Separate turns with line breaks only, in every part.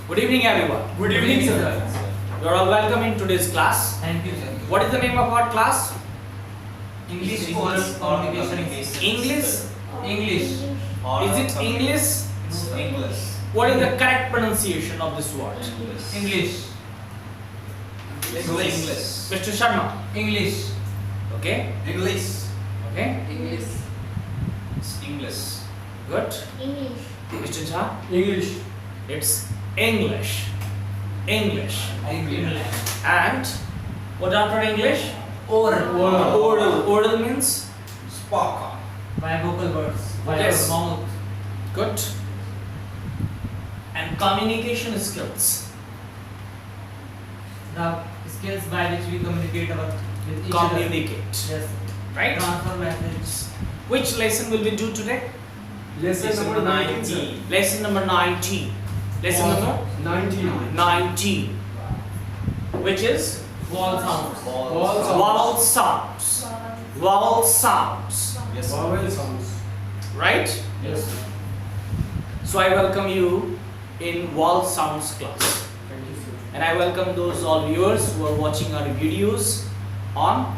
Good evening, everyone.
Good evening, sir.
You are all welcome in today's class.
Thank you, sir.
What is the name of our class?
English oral communication.
English?
English.
Is it English?
English.
What is the correct pronunciation of this word?
English.
English.
Mr. Sharma.
English.
Okay.
English.
Okay.
English.
It's English.
Good.
English.
Mr. Jha.
English.
It's English. English.
English.
And what after English?
Oral.
Oral. Oral means
Spoken.
By vocal words. By
Yes.
your mouth.
good. And communication skills.
The skills by which we communicate with each other.
Communicate.
Yes.
Right?
Transfer message.
Which lesson will we do today?
Lesson number 19, sir.
Lesson number 19. Lesson number
19.
19. Which is
Vowel sounds.
vowel sounds. Vowel sounds.
Yes. sir.
Vowel sounds.
Right?
Yes.
So I welcome you in vowel sounds class.
Thank you, sir.
And I welcome those all viewers who are watching our videos on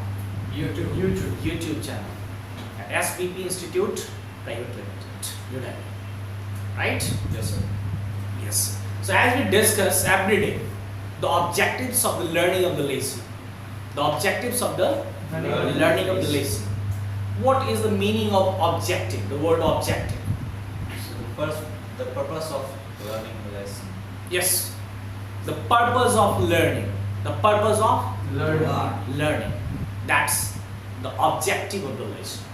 YouTube channel at SPP Institute Private Limited, New Delhi. Right?
Yes, sir.
Yes. So as we discuss every day, the objectives of the learning of the lesson. The objectives of the learning of the lesson. What is the meaning of objective? The word objective.
First, the purpose of learning the lesson.
Yes. The purpose of learning. The purpose of learning. That's the objective of the lesson.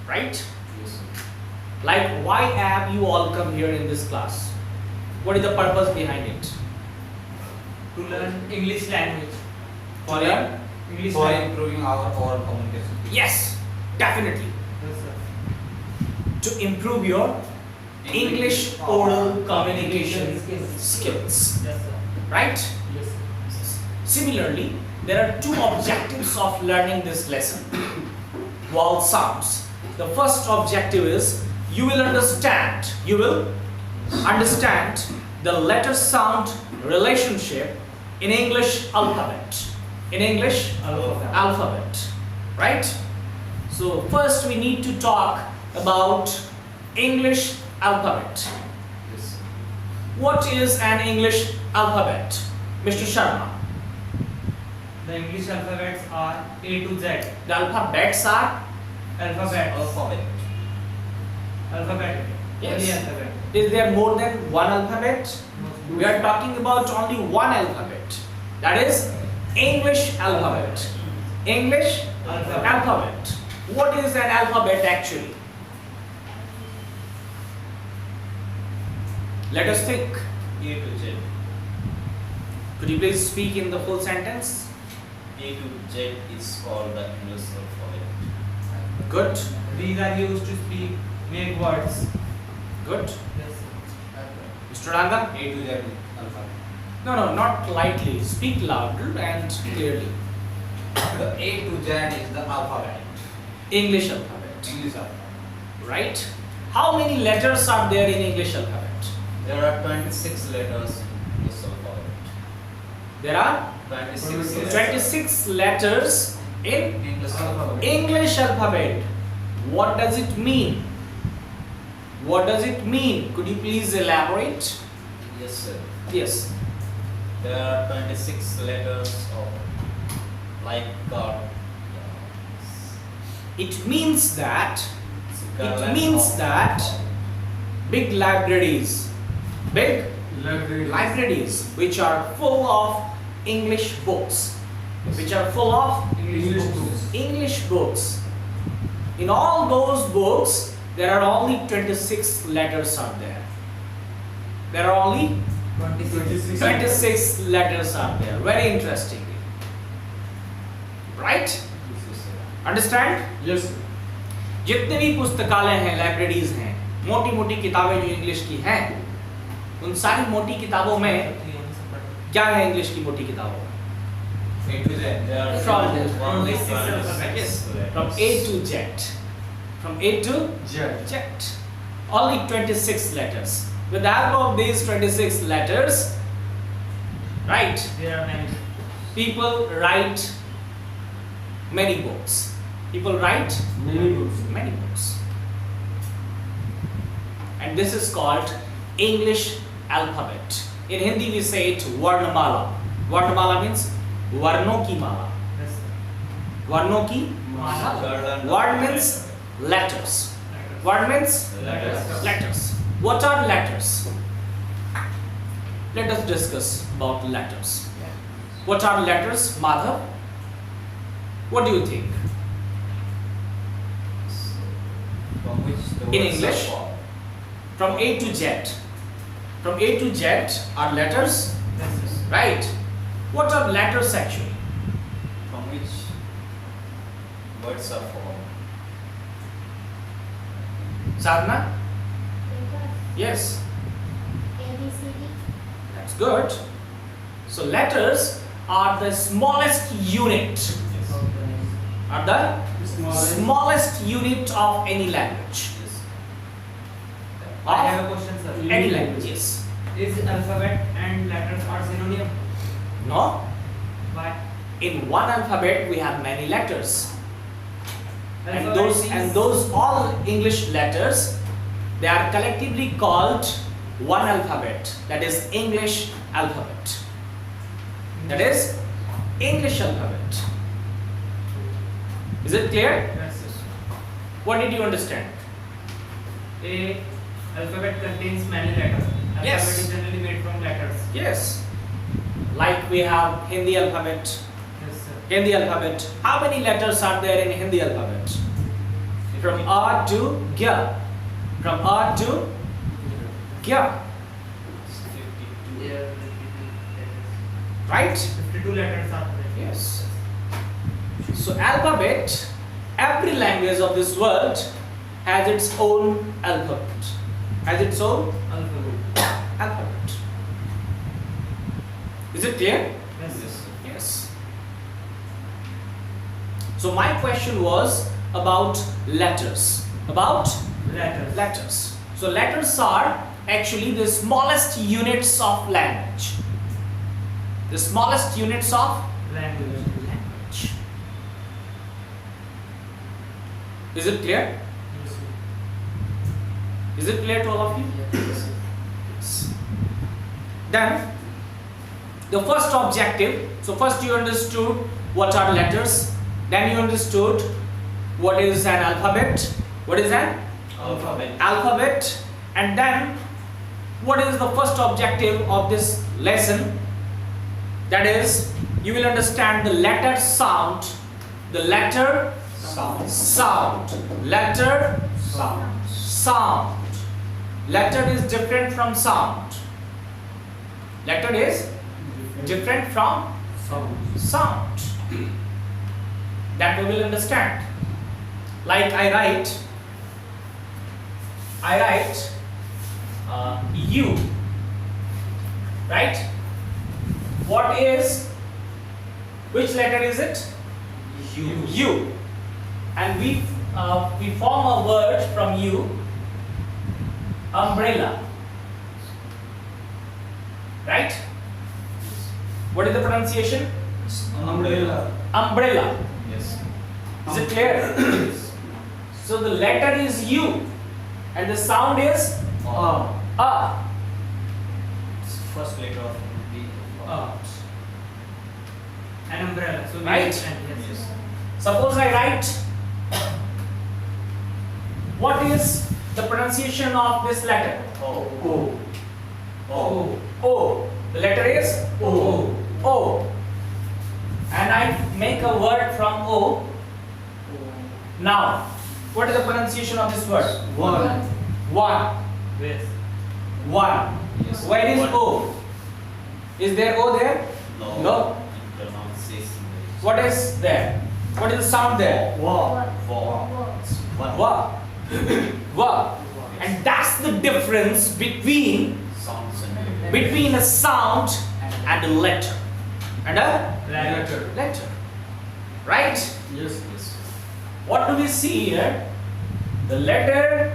Right?
Yes, sir.
Like, why have you all come here in this class? What is the purpose behind it?
To learn English language.
To learn?
English
For
language.
improving our oral communication.
Yes, definitely.
Yes, sir.
To improve your English oral communication skills.
Yes, sir.
Right?
Yes, sir.
Similarly, there are two objectives of learning this lesson. Vowel sounds. The first objective is you will understand the letter sound relationship in English alphabet. In English alphabet. Right? So first we need to talk about English alphabet.
Yes, sir.
What is an English alphabet? Mr. Sharma.
The English alphabets are A to Z.
The alphabets are?
Alphabet.
Alphabet.
Yes.
Only alphabet.
Is there more than one alphabet? We are talking about only one alphabet. That is English alphabet. English alphabet. What is an alphabet actually? Let us think.
A to Z.
Could you please speak in the full sentence?
A to Z is called the English alphabet.
Good.
These are used to make words.
Good.
Yes, sir.
Mr. Ranga?
A to Z alphabet.
No, not lightly. Speak louder and clearly.
The A to Z is the alphabet.
English alphabet.
English alphabet.
Right? How many letters are there in English alphabet?
There are 26 letters in this alphabet.
There are
26 letters.
26 letters in
English alphabet.
English alphabet. What does it mean? What does it mean? Could you please elaborate?
Yes, sir.
Yes.
There are 26 letters of like God.
It means that big libraries which are full of English books, English books. In all those books, there are only 26 letters are there. There are only 26 letters are there. Very interesting. Right? Understand?
Yes, sir.
जितने भी पुस्तकालय हैं, libraries हैं, मोटी मोटी किताबें जो English की हैं, उन सारी मोटी किताबों में क्या है इंग्लिश की मोटी किताबों में?
A to Z. There are
From
only
six alphabets.
From A to Z. From A to Z. Only 26 letters. With the help of these 26 letters, right,
There are many.
people write many books. People write
Many books.
many books. And this is called English alphabet. In Hindi we say it Varnamala. Varnamala means Varno ki mala.
Yes, sir.
Varno ki
Mala.
Word means letters. Word means
Letters.
letters. What are letters? Let us discuss about letters. What are letters, Madhav? What do you think?
From which the
In
words
English?
are formed.
From A to Z. From A to Z are letters,
Yes, yes.
right? What are letters actually?
From which words are formed.
Sadhana?
Letters.
Yes,
ABCD.
that's good. So letters are the smallest unit.
Yes.
Are the smallest unit of any language.
Yes.
I
Of
have a question, sir.
any language, yes.
Is alphabet and letters are synonym?
No?
Why?
In one alphabet we have many letters. And
Alphabet
those all English letters, they are collectively called one alphabet. That is English alphabet. That is English alphabet. Is it clear?
Yes, yes.
What did you understand?
A alphabet contains many letters. Alphabet
Yes.
is generally made from letters.
Yes. Like we have Hindi alphabet.
Yes, sir.
Hindi alphabet. How many letters are there in Hindi alphabet? From A to Gya. From A to Gya.
52.
There are 52 letters.
Right?
52 letters are there.
Yes. So alphabet, every language of this world has its own alphabet. Has its own
Alphabet.
alphabet. Is it clear?
Yes, yes.
Yes.
Yes. So my question was about letters. About
Letters.
letters. So letters are actually the smallest units of language. The smallest units of
Language.
language. Is it clear?
Yes, sir.
Is it clear to all of you?
Yes.
Yes. Then the first objective. So first you understood what are letters. Then you understood what is an alphabet. What is an
Alphabet.
alphabet? And then what is the first objective of this lesson? That is, you will understand the letter sound. The letter
Sound.
sound. Letter
Sound.
sound. Letter is different from sound. Letter is different from sound. That we will understand. Like I write U, right? What is, which letter is it?
U.
U. And we form a word from U, umbrella, right? What is the pronunciation?
Umbrella.
Umbrella.
Yes.
Is it clear?
Yes.
So the letter is U and the sound is A.
It's first letter of the
An umbrella. So we
Right?
understand, yes.
Yes.
Suppose I write, what is the pronunciation of this letter?
O. O.
O. The letter is
O.
O. And I make a word from O. Now, what is the pronunciation of this word?
One.
One.
Yes.
One.
Yes.
Where is
One.
O? Is there O there?
No.
No.
In pronunciation.
What is there? What is the sound there?
Wa.
Wa. It's one.
Wa. Wa. And that's the difference between
Sounds and
a sound and a letter. And a
Letter.
letter. Right?
Yes.
Yes.
What do we see here? The letter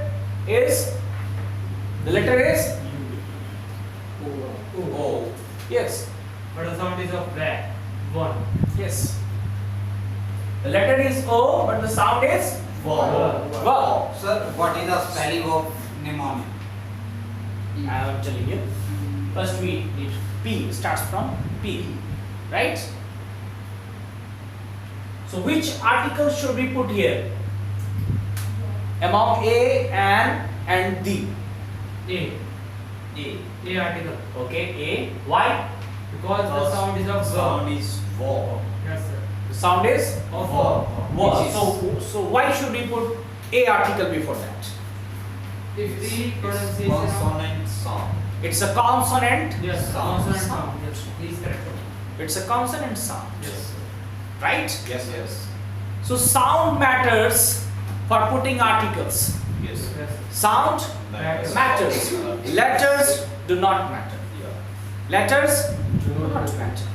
is Yes.
But the sound is of black. 1.
Yes. The letter is O, but the sound is
Vowel.
Vowel.
Sir, what is the spelling of mnemonic?
I am telling you. First we need P, starts from P, right? So which article should we put here? Among A and D.
A.
A.
A article.
Okay, A. Why?
Because the sound is of
Sound is vowel.
Yes, sir.
The sound is
Of
Vowel.
Vowel.
Which is-
So why should we put A article before that?
If the
It's
pronunciation of
consonant sound.
It's a consonant.
yes,
Sound.
consonant sound. Yes, please correct.
It's a consonant sound,
Yes.
right?
Yes. Yes.
So sound matters for putting articles.
Yes.
Yes.
Sound matters. Letters do not matter.
Yeah.
Letters do not matter.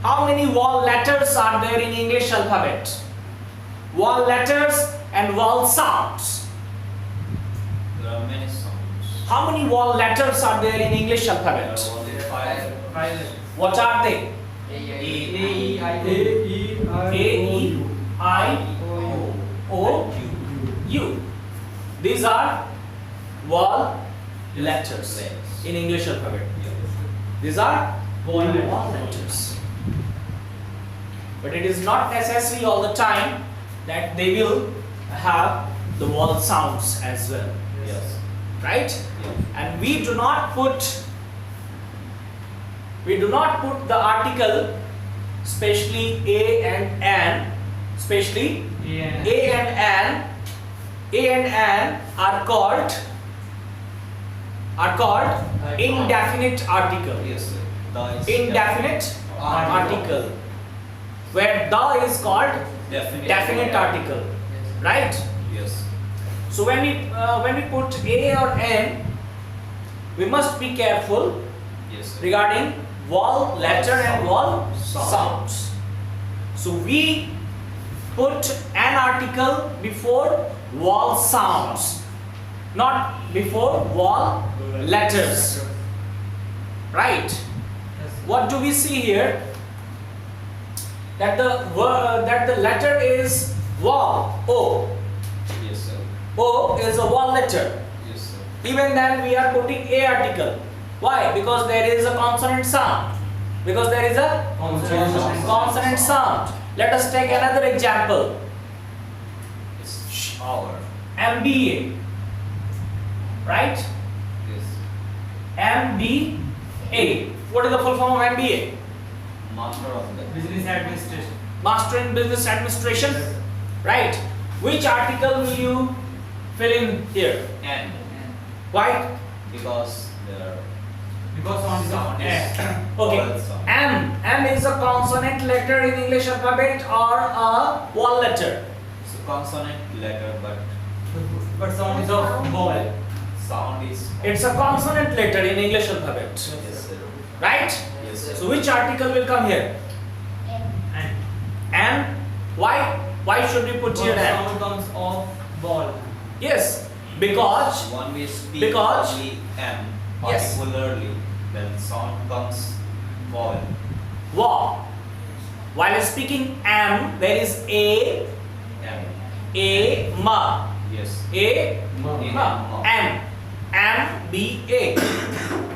How many vowel letters are there in English alphabet? Vowel letters and vowel sounds.
There are many sounds.
How many vowel letters are there in English
There
alphabet?
are only 5.
Violet.
What are they?
A, E, I,
A, E, I, O, U. These are vowel letters in English alphabet. These are vowel letters. But it is not necessary all the time that they will have the vowel sounds as well,
Yes.
right?
Yes.
And we do not put the article, especially A and an, especially A and an are called indefinite article.
Yes. Sir. The is
Indefinite article, where the is called definite article, right?
Yes.
So when we put A or N, we must be careful
Yes. Sir.
regarding vowel letter and vowel sounds. So we put an article before vowel sounds, not before vowel letters, right? What do we see here? That the letter is vowel. O.
Yes. Sir.
O is a vowel letter.
Yes. Sir.
Even then we are putting A article. Why? Because there is a consonant sound. Because there is a consonant sound. Let us take another example.
It's shower.
MBA. Right?
Yes.
MBA. What is the full form of MBA?
Master of the
Business administration.
Master in Business Administration. Right? Which article will you fill in here?
N.
Why?
Because there
Because sound is of
sound
A.
is
Okay.
vowel sound.
M is a consonant letter in English alphabet or a vowel letter?
It's a consonant letter,
But sound is of vowel.
sound is.
It's a consonant letter in English alphabet.
Yes. Sir.
Right?
Yes. Sir.
So which article will come here?
And
M. Why? Why should we put here M?
sound comes of vowel.
Yes, because
One we speak
because-
only M
Yes.
particularly, then sound comes vowel.
wa. While speaking M, there is A,
M.
ma,
Yes.
A,
Ma.
ma, M, B, A,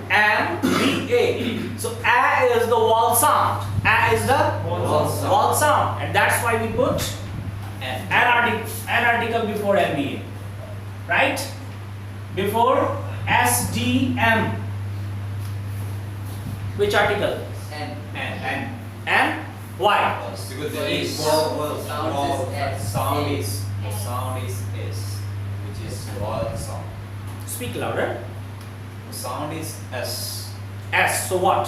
M, B, A. So A is the vowel sound. A is the
Vowel
sound.
vowel sound, and that's why we put
N.
an article before MBA, right? Before SDM. Which article?
N.
And why?
Because
there is
vowel
sound is S.
sound is S, which is vowel sound.
Speak louder.
Sound is S.
S. So what?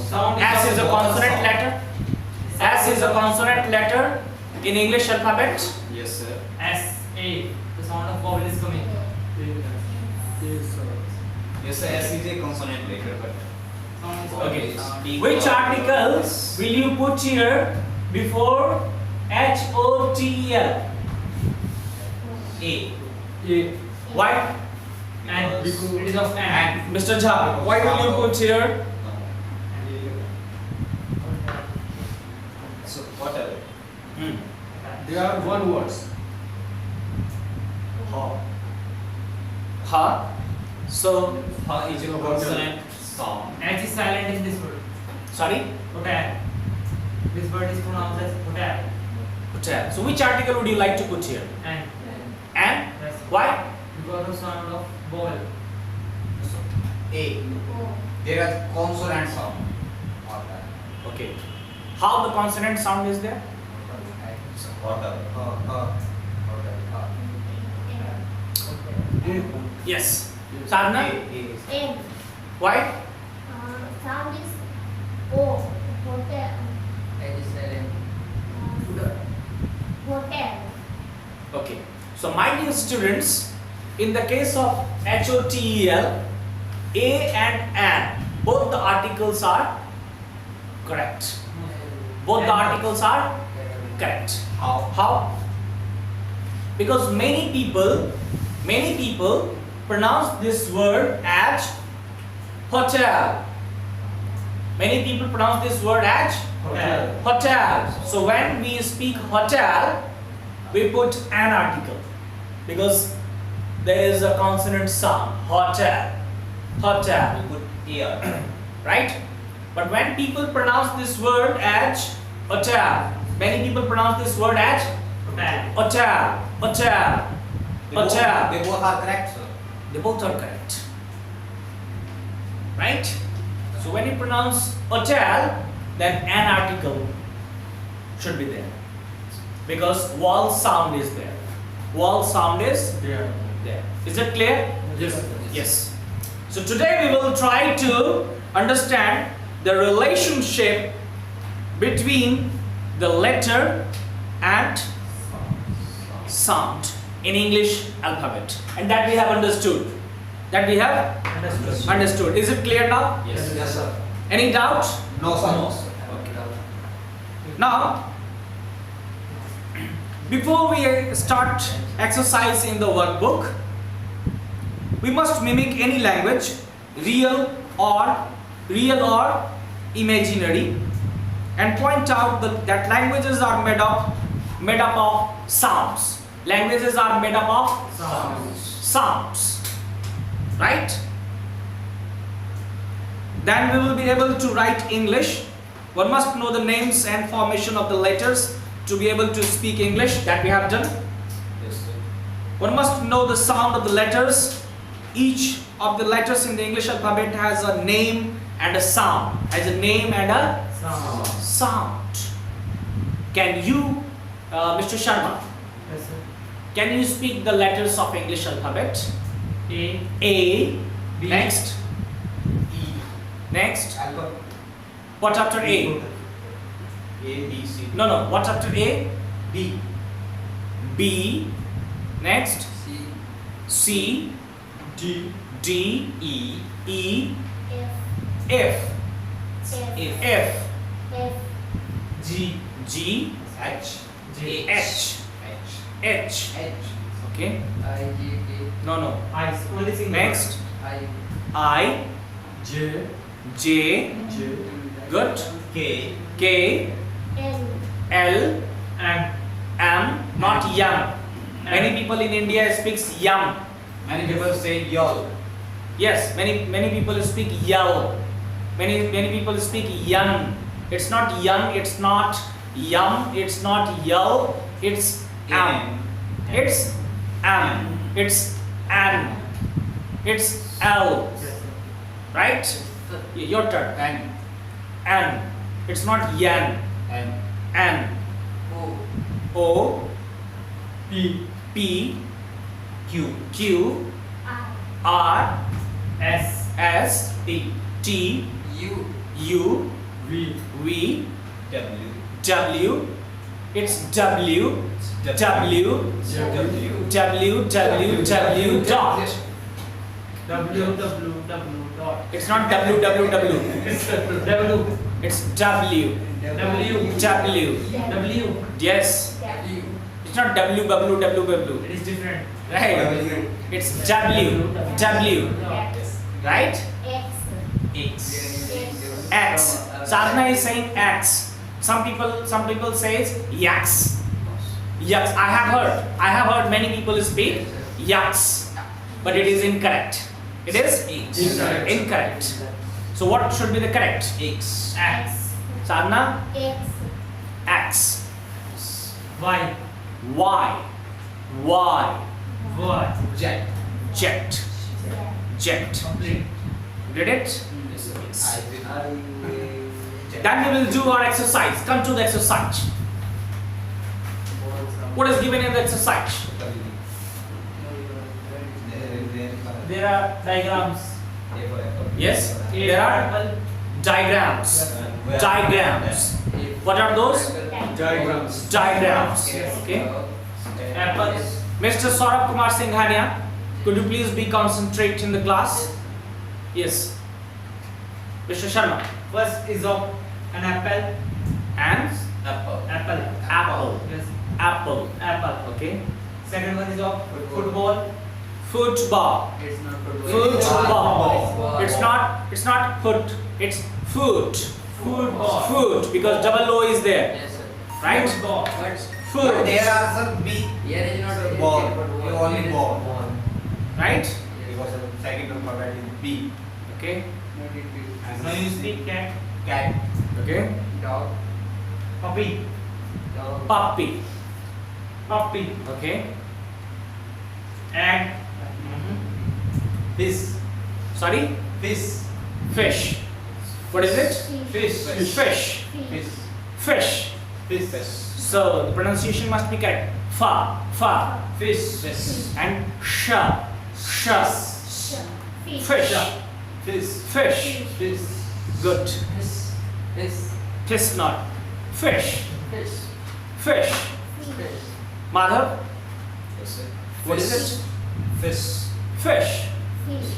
Sound
S is a
vowel
consonant
sound.
letter. S is a consonant letter in English alphabet.
Yes, sir.
S A. The sound of vowel is coming.
Yes, sir. S is a consonant letter, but
Sound is
Okay.
sound.
Which article will you put here before HOTEL?
A.
Why?
And It is of and.
Mr. Jha, why will you put here?
So whatever.
They are one words.
Ha. So,
Ha is a consonant sound.
H is silent in this word.
sorry?
Hotel. This word is pronounced as hotel.
Hotel. So, which article would you like to put here?
And.
And?
Yes.
Why?
Because of sound of vowel.
A.
O.
There are consonant sound.
Okay. How the consonant sound is there?
So whatever.
Yes. Sadhana?
N.
Why?
Sound is O. Hotel. Hotel.
Okay. So, my dear students, in the case of HOTEL, A and an, both the articles are correct. Both the articles are correct. How? Because many people pronounce this word as hotel. Many people pronounce this word as
Hotel.
hotel. So when we speak hotel, we put an article because there is a consonant sound. Hotel. Hotel.
We put ear.
Right? But when people pronounce this word as hotel, many people pronounce this word as
Hotel.
hotel. Hotel. Hotel.
They both are correct, sir.
They both are correct. Right? So when you pronounce hotel, then an article should be there. Because vowel sound is there. Vowel sound is
There.
there. Is it clear?
Yes.
Yes. So today we will try to understand the relationship between the letter and sound in English alphabet, and that we have understood. That we have
Understood.
understood. Is it clear now?
Yes.
Yes, sir.
Any doubt?
No, sir.
No, sir.
Now, before we start exercise in the workbook, we must mimic any language, real or imaginary, and point out that languages are made up of sounds. Languages are made up of sounds, right? Then we will be able to write English. One must know the names and formation of the letters to be able to speak English. That we have done.
Yes, sir.
One must know the sound of the letters. Each of the letters in the English alphabet has a name and a sound. Has a name and a
Sound.
sound. Can you, Mr. Sharma,
Yes, sir.
can you speak the letters of English alphabet?
A.
A.
B.
Next.
E.
Next.
Alpha.
What after A?
A, B, C.
No. What after A?
B.
B. Next.
C.
C.
D.
D.
E,
E.
F.
F.
F.
F.
F.
G.
G.
H,
J.
H.
H.
H.
H.
Okay.
I. J. K.
No.
I. Only single.
Next.
I.
I.
J.
J.
J.
Good.
K,
K.
L.
L.
M.
M. Not yum. Many people in India speaks yum.
Many people say y'all.
Yes, many people speak yell. Many people speak young. It's not young. It's not yum. It's not yell. It's am. It's am. It's an. It's L.
Yes, sir.
Right? Your turn.
N.
An. It's not yan.
N.
An.
O.
O.
P.
P.
Q,
Q.
I.
R.
S.
S. T.
U.
U.
V.
V.
W,
W. It's W. W.
W.
W. Dot.
W. Dot.
It's not WWW.
W.
It's W.
W.
W.
W.
Yes.
W.
It's not W, W, W, W.
It is different.
Right? It's W, W.
X,
Right?
X,
X. Sadhana is saying X. Some people says yaks. Yaks. I have heard many people speak yaks, but it is incorrect. It is incorrect. So what should be the correct?
X.
X,
Sadhana?
X,
X.
Y.
Y. Y.
Y.
Jet.
Jet. Jet.
Complete.
Did it?
I will.
Then we will do our exercise. Come to the exercise. What is given in the exercise?
There are diagrams.
Yes? There are diagrams. Diagrams. What are those?
Diagrams.
Diagrams. Okay.
Apple.
Mr. Saurabh Kumar Singhania, could you please be concentrate in the class? Yes. Mr. Sharma.
First is of an apple.
And
Apple.
Apple.
apple.
Yes.
Apple.
Apple.
Okay.
Second one is of football.
Football.
It's not football.
Football. It's not foot. It's foot.
Football.
Foot, because double O is there.
Yes, sir.
Right?
Football.
But
Foot.
There are some B.
here is not
Ball.
but
You only ball.
Right?
Because the second alphabet is B.
Okay.
Now you speak cat.
Cat.
Okay.
Dog.
Puppy.
Dog.
Puppy.
Puppy.
Okay.
Egg.
Fish.
Sorry?
Fish.
Fish. What is it?
Fish.
Fish.
Fish.
Fish.
Fish.
So the pronunciation must be correct. Fa. Fa.
Fish.
And sha. Sha.
sh, fish,
Fish.
Fish.
Fish.
Fish.
Good.
Fish. Fish.
Tis not. Fish.
Fish.
Fish.
Fish.
Madhav.
Yes, sir.
What is it?
Fish.
Fish.
fish,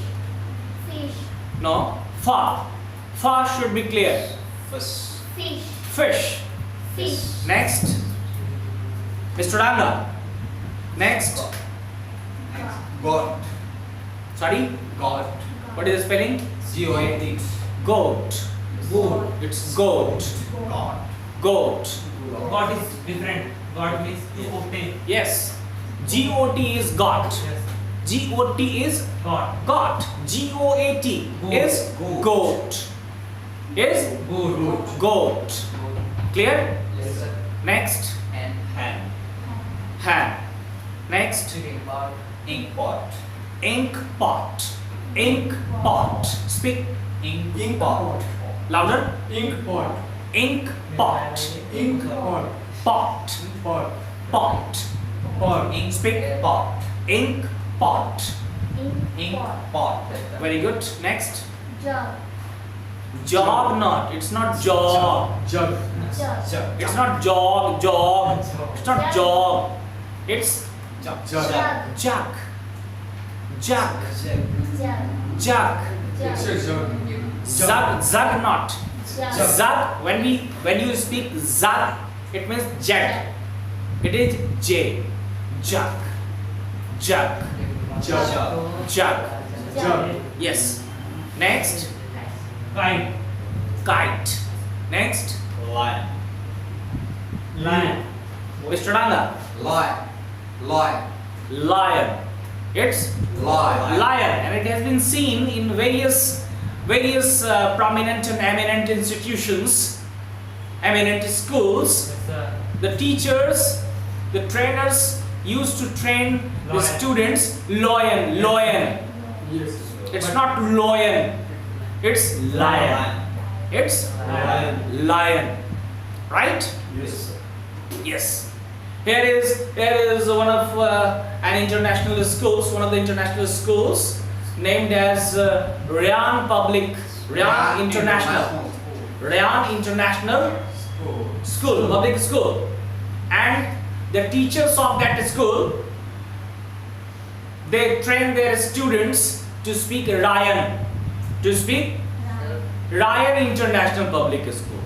fish,
No. Fa. Fa should be clear.
Fish.
fish,
Fish.
fish,
Next. Mr. Ranga. Next.
Next. Goat.
Sorry.
Goat.
What is the spelling?
G-O-A-T.
Goat.
Goat.
It's goat.
Goat.
Goat.
God is different. God means to obtain.
Yes. G-O-T is got.
Yes.
G-O-T is
God.
got. G-O-A-T
Goat.
is
Goat.
goat. Is
Goat.
goat. Clear?
Yes, sir.
Next.
And
Hand.
Hand. Next.
drinking pot.
Ink pot.
Ink pot. Ink pot. Speak
Ink pot.
louder.
Ink pot.
Ink pot.
Ink pot.
Pot.
Pot.
Pot.
Pot.
Ink
Speak
pot.
ink pot.
Ink
pot,
pot.
Very good. Next.
jug,
Jog not. It's not jog.
Jug.
jug,
Jug.
It's not jog. Jog. It's not jog. It's
Jug.
Jug.
jug,
jug. Jug.
jug,
Jug.
It's a
jug,
jug.
Zug. Zug not.
jug,
Zug. When you speak zug, it means jet. It is J. Jug. Jug.
Jug.
Jug.
Jug.
Yes. Next.
Kite.
Kite. Next.
Lion.
Lion.
Mr. Ranga.
Lion. Lion.
Lion. It's
Lion.
lion, and it has been seen in various prominent and eminent institutions, eminent schools.
Yes, sir.
The teachers, the trainers used to train the
Lion.
students lion.
Yes.
It's not lion. It's lion. It's
Lion.
lion. Right?
Yes.
Yes. Here is one of one of the international schools named as Ryan International School, public school, and the teachers of that school, they train their students to speak Ryan International Public School.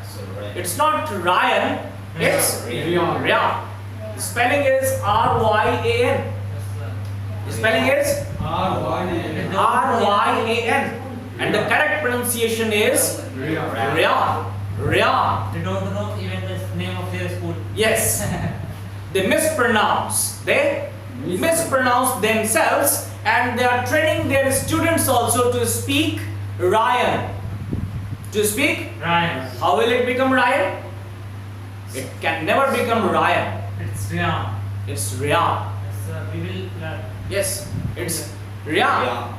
So right.
It's not Ryan, it's
Ryan.
Ryan. The spelling is R-Y-A-N.
Yes, sir.
The spelling is
R-Y-A-N.
R-Y-A-N. And the correct pronunciation is Ryan. Ryan.
They don't know even the name of their school.
Yes. They mispronounce. They mispronounce themselves, and they are training their students also to speak Ryan. To speak?
Ryan.
How will it become Ryan? It can never become Ryan.
It's Ryan.
It's Ryan.
Yes, sir. We will learn.
Yes, it's Ryan.
Yeah.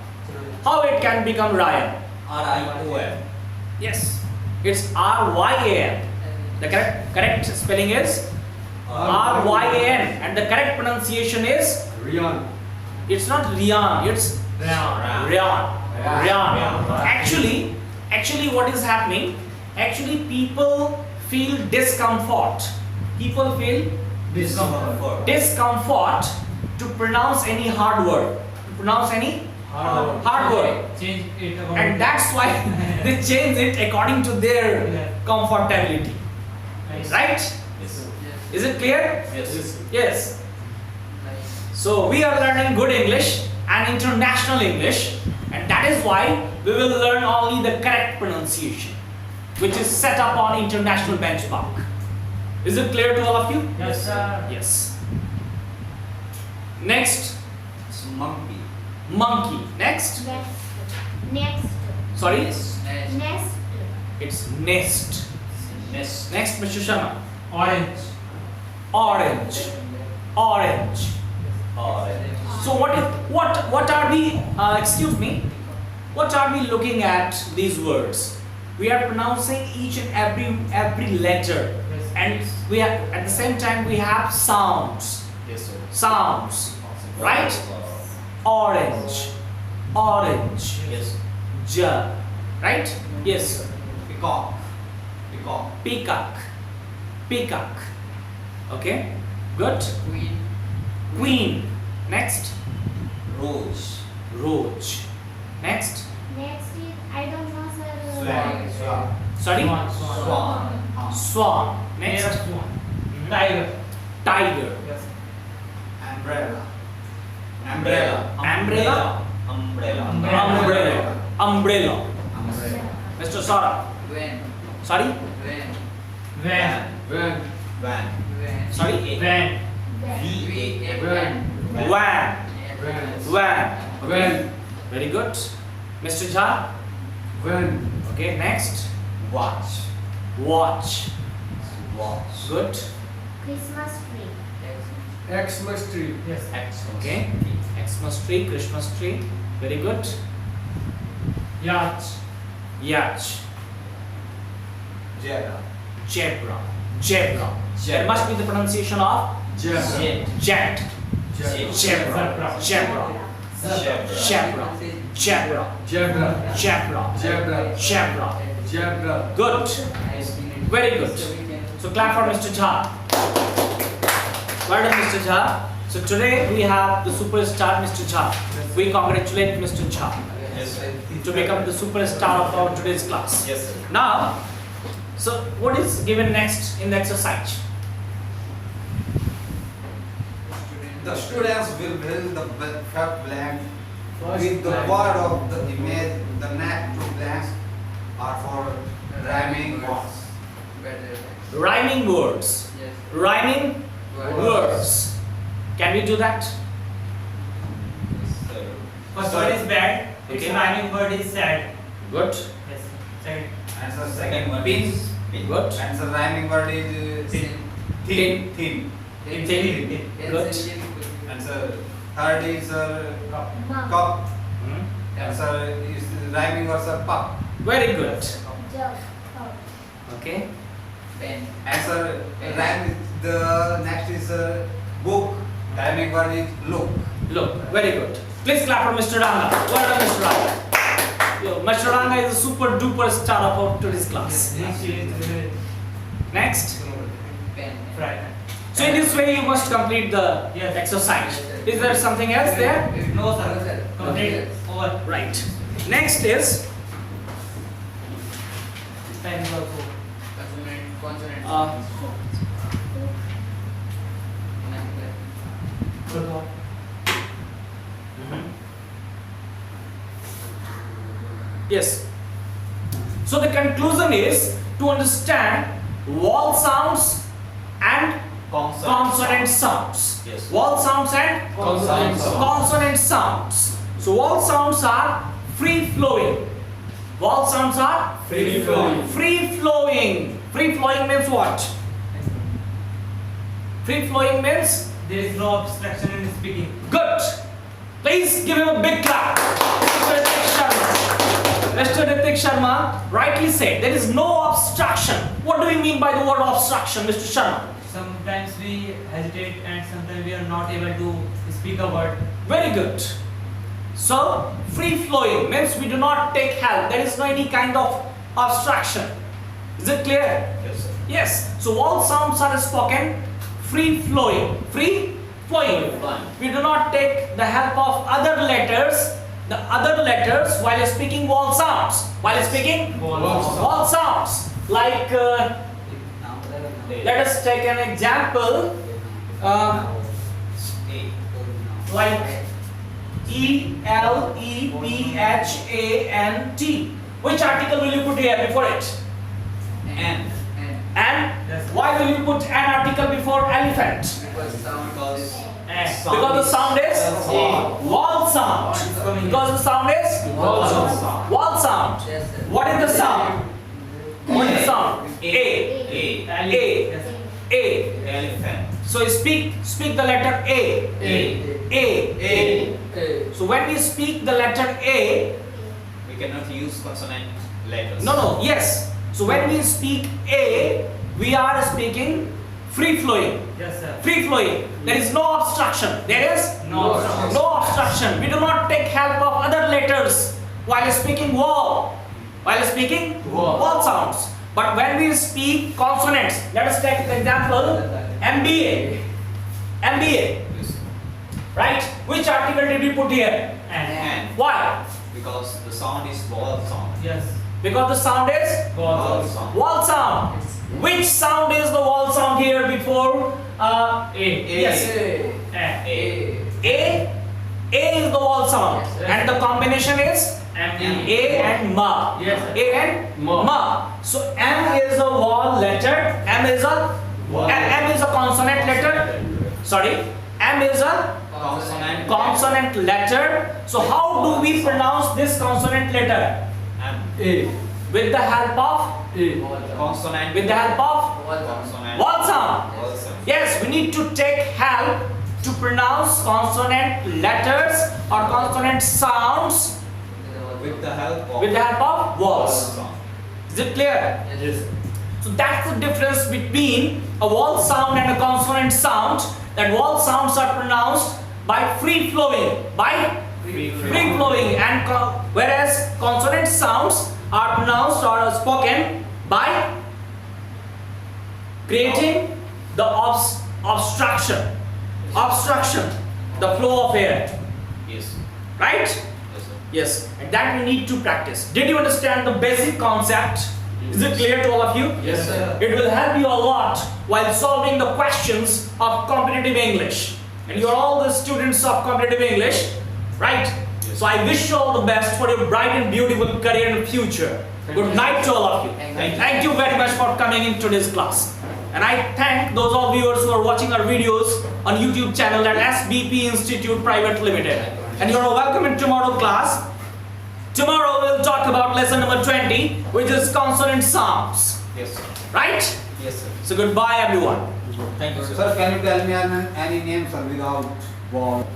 How it can become Ryan?
R-I-O-N.
Yes, it's R-Y-A-N. The correct spelling is R-Y-A-N, and the correct pronunciation is,
Rian.
it's not Rian, it's
Ryan.
Ryan. Ryan.
Ryan.
Actually what is happening? Actually people feel discomfort. People feel discomfort to pronounce any hard word. To pronounce any hard word.
Change it about.
And that's why they change it according to their
Yeah.
comfortability.
Nice.
Right?
Yes.
Is it clear?
Yes.
Yes.
Nice.
So we are learning good English and international English, and that is why we will learn only the correct pronunciation, which is set up on international benchmark. Is it clear to all of you?
Yes, sir.
Yes. Next,
It's monkey.
monkey. Next,
Next.
sorry,
Next.
Next.
it's nest.
Nest.
Next, Mr. Sharma.
Orange.
Orange. Orange.
Orange.
So what are we? Excuse me. What are we looking at these words? We are pronouncing each and every letter,
Yes.
and we have at the same time we have sounds.
Yes, sir.
Sounds. Right? Orange. Orange.
Yes.
J. Right? Yes.
Peacock. Peacock.
Peacock. Peacock. Okay. Good.
Queen.
Queen. Next.
Rose.
Roach. Next.
Next is I don't know, sir.
Swan. Swan.
Sorry.
Swan. Swan.
Swan.
Swan.
Pair
Next.
of swan. Tiger.
Tiger.
Yes.
Umbrella. Umbrella.
Umbrella.
Umbrella.
Umbrella. Umbrella.
Umbrella.
Mr. Sora.
Van.
Sorry.
Van.
Van.
Van.
Van.
Van.
Sorry.
Van.
V-A-N.
Van.
Van.
Van.
Van.
Van.
Very good. Mr. Jha.
Van.
Okay. Next.
Watch.
Watch.
Watch.
Good.
Christmas tree.
Xmas tree.
Yes.
Xmas.
Okay. Xmas tree. Christmas tree. Very good.
Yacht.
Yacht.
Zebra.
Zebra. Zebra. There
Zebra.
must be the pronunciation of
Jab.
Jet.
jet.
Jab.
Zebra. Zebra.
Zebra.
Zebra. Zebra.
Jabra.
Zebra.
Jabra.
Zebra.
Jabra.
Good. Very good. So clap for Mr. Jha. Well done, Mr. Jha. So today we have the superstar Mr. Jha. We congratulate Mr. Jha
Yes, sir.
to become the superstar of our today's class.
Yes, sir.
Now, so what is given next in the exercise?
The students will fill the first blank
First
with the
blank.
word of the image. The next two blanks are for rhyming words.
Better.
Rhyming words.
Yes.
Rhyming words. Can we do that?
Yes, sir.
First word is bad. Its
Okay.
rhyming word is sad.
Good.
Yes. Second.
And the
Second
second
one
pin.
is pin.
Good.
And the rhyming word is
Thin.
thin. Thin.
Thin. Good.
And the third is
Mug.
cup.
Hmm.
And the is rhyming words are pup.
Very good.
Jug. Cup.
Okay.
Pen.
And the next is book. Rhyming word is look.
Look, very good. Please clap for Mr. Ranga. Well done, Mr. Ranga. Yo, Mr. Ranga is a super duper star of our today's class. Next.
Pen.
Right.
So in this way you must complete the
Yes.
exercise. Is there something else there?
No, sir. Complete. Over.
Right. Next is
Time is also.
Consonant. Consonant.
uh, Yes. So the conclusion is to understand vowel sounds and consonant sounds.
Yes.
Vowel sounds and
Consonant sounds.
consonant sounds. So vowel sounds are free flowing. Vowel sounds are
Free flowing.
free flowing. Free flowing means what? Free flowing means
There is no obstruction in speaking.
good. Please give him a big clap. Mr. Ritik Sharma. Mr. Ritik Sharma rightly said there is no obstruction. What do you mean by the word obstruction, Mr. Sharma?
Sometimes we hesitate and sometimes we are not able to speak a word.
Very good. So, free flowing means we do not take help. There is no any kind of obstruction. Is it clear?
Yes, sir.
Yes. So, all sounds are spoken free flowing. Free flowing. We do not take the help of other letters. The other letters while speaking vowel sounds. While speaking vowel sounds. Like, let us take an example. Like ELEPHANT. Which article will you put here before it?
And
And
Yes.
why will you put an article before elephant?
Because sound
because
Because the sound is vowel sound. Because the sound is
Vowel sound.
vowel sound.
Yes, sir.
What is the sound? What is the sound? A.
A
Yes.
A.
elephant.
So speak the letter A. A.
Okay.
So when we speak the letter A,
We cannot use consonant letters.
no, yes. So when we speak A, we are speaking free flowing.
Yes, sir.
Free flowing. There is no obstruction. There is
No obstruction.
no obstruction. We do not take help of other letters while speaking vowel. While speaking vowel sounds. But when we speak consonants, let us take the example MBA. MBA.
Yes.
Right? Which article did we put here?
And
Why?
because the sound is vowel sound.
Yes.
Because the sound is
Vowel sound.
vowel sound. Which sound is the vowel sound here before
A.
yes.
A.
A is the vowel sound.
Yes.
And the combination is
M.
A and Ma.
Yes, sir.
A and
Ma.
Ma. So M is a vowel letter. M is a consonant letter. Sorry. M is a
Consonant.
consonant letter. So how do we pronounce this consonant letter?
M.
A.
With the help of
A.
Consonant.
with the help of
Consonant.
vowel sound.
Vowel sound.
Yes, we need to take help to pronounce consonant letters or consonant sounds
With the help of
with the help of
vowel
vowels.
sound.
Is it clear?
Yes.
So that's the difference between a vowel sound and a consonant sound. That vowel sounds are pronounced by free flowing, free flowing, and whereas consonant sounds are pronounced or are spoken by creating the obstruction, the flow of air,
Yes.
right?
Yes, sir.
Yes, and that we need to practice. Did you understand the basic concept? Is it clear to all of you?
Yes, sir.
It will help you a lot while solving the questions of competitive English. And you're all the students of competitive English, right?
Yes.
So I wish you all the best for your bright and beautiful career in the future. Good night to all of you. Thank you very much for coming in today's class. And I thank those all viewers who are watching our videos on YouTube channel at SBP Institute Private Limited. And you're welcome in tomorrow class. Tomorrow we'll talk about lesson number 20, which is consonant sounds.
Yes, sir.
Right?
Yes, sir.
So goodbye everyone. Thank you, sir.
Sir, can you tell me any names, sir, without vowel?